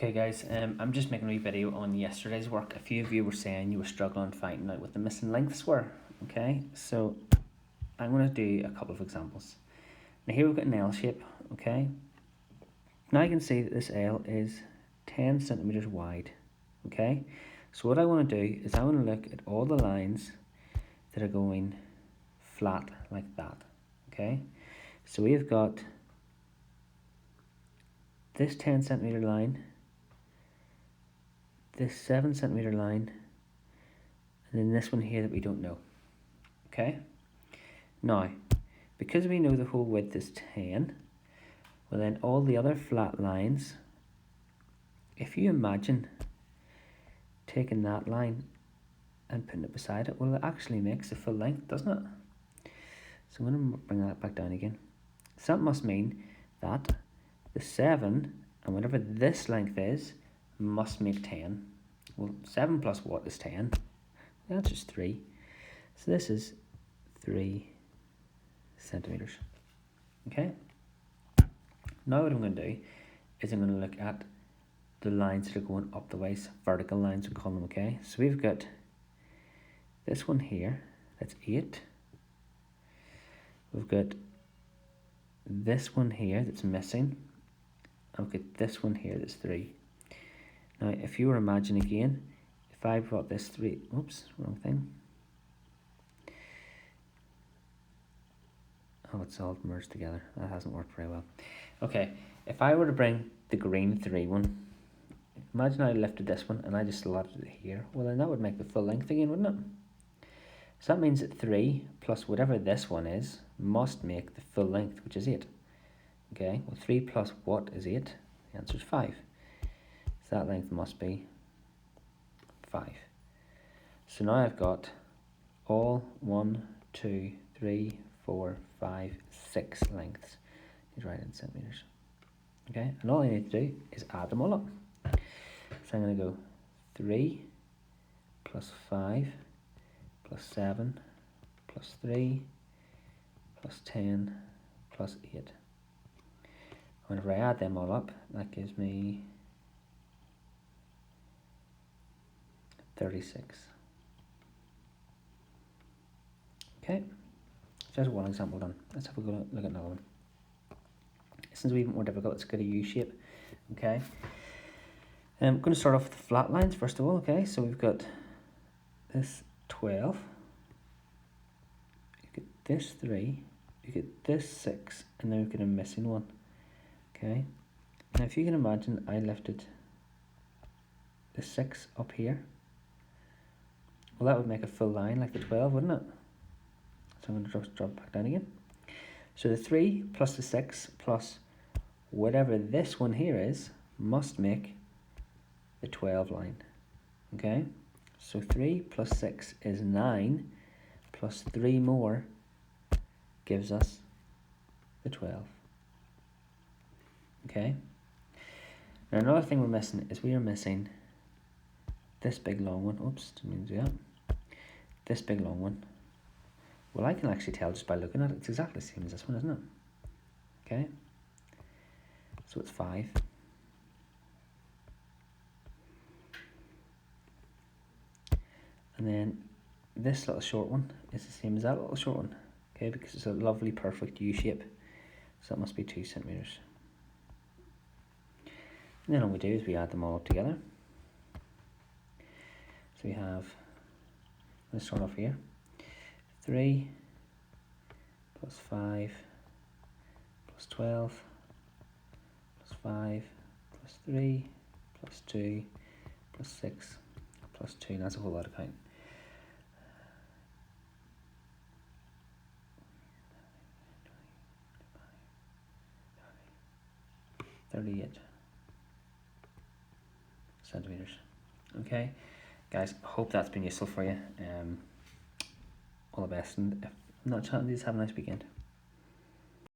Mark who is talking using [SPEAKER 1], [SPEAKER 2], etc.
[SPEAKER 1] Okay guys, I'm just making a wee video on yesterday's work. A few of you were saying you were struggling finding out what the missing lengths were. Okay, so I'm going to do a couple of examples. Now here we've got an L shape, okay. Now you can see that this L is 10 centimeters wide, okay. So what I want to do is I want to look at all the lines that are going flat like that, okay. So we've got this 10 centimeter line, this 7 centimeter line, and then this one here that we don't know. Okay, now because we know the whole width is 10, well then all the other flat lines, if you imagine taking that line and putting it beside it, well it actually makes the full length, doesn't it? So I'm going to bring that back down again. So that must mean that the 7 and whatever this length is must make 10. Well, 7 plus what is 10? The answer is 3. So this is 3 centimeters. Okay. Now what I'm going to do is I'm going to look at the lines that are going up the ways, vertical lines we call them. Okay. So we've got this one here, that's 8. We've got this one here that's missing. And we've got this one here that's 3. Now, if you were imagine again, if I brought this 3, oops, wrong thing. Oh, it's all merged together. That hasn't worked very well. Okay, if I were to bring the green 3 one, imagine I lifted this one and I just slotted it here. Well, then that would make the full length again, wouldn't it? So that means that 3 plus whatever this one is must make the full length, which is 8. Okay, well 3 plus what is 8? The answer is 5. So that length must be 5. So now I've got all 1, 2, 3, 4, 5, 6 lengths. These right in centimeters. Okay, and all I need to do is add them all up. So I'm going to go 3 plus 5 plus 7 plus 3 plus 10 plus 8. Whenever I add them all up, that gives me 36. Okay, just one example done. Let's have a look at another one. This is a wee bit more difficult. It's got a U shape. Okay, I'm going to start off with the flat lines first of all. Okay, so we've got this 12. You get this 3. You get this 6, and then we've got a missing one. Okay, now if you can imagine, I lifted the 6 up here. Well, that would make a full line like the 12, wouldn't it? So I'm going to just drop back down again. So the 3 plus the 6 plus whatever this one here is must make the 12 line. Okay, so 3 plus 6 is 9, plus 3 more gives us the 12. Okay, now another thing we're missing is we are missing this big long one. Oops, didn't mean to do that. This big long one. Well, I can actually tell just by looking at it. It's exactly the same as this one, isn't it? Okay, so it's 5. And then this little short one is the same as that little short one. Okay, because it's a lovely perfect U shape. So that must be 2 centimeters. And then all we do is we add them all up together. So we have, let's start off here, 3 plus 5 plus 12 plus 5 plus 3 plus 2 plus 6 plus 2, and that's a whole lot of counting. 38 centimeters. Okay, guys, I hope that's been useful for you. All the best, and if I'm not chatting to you, have a nice weekend.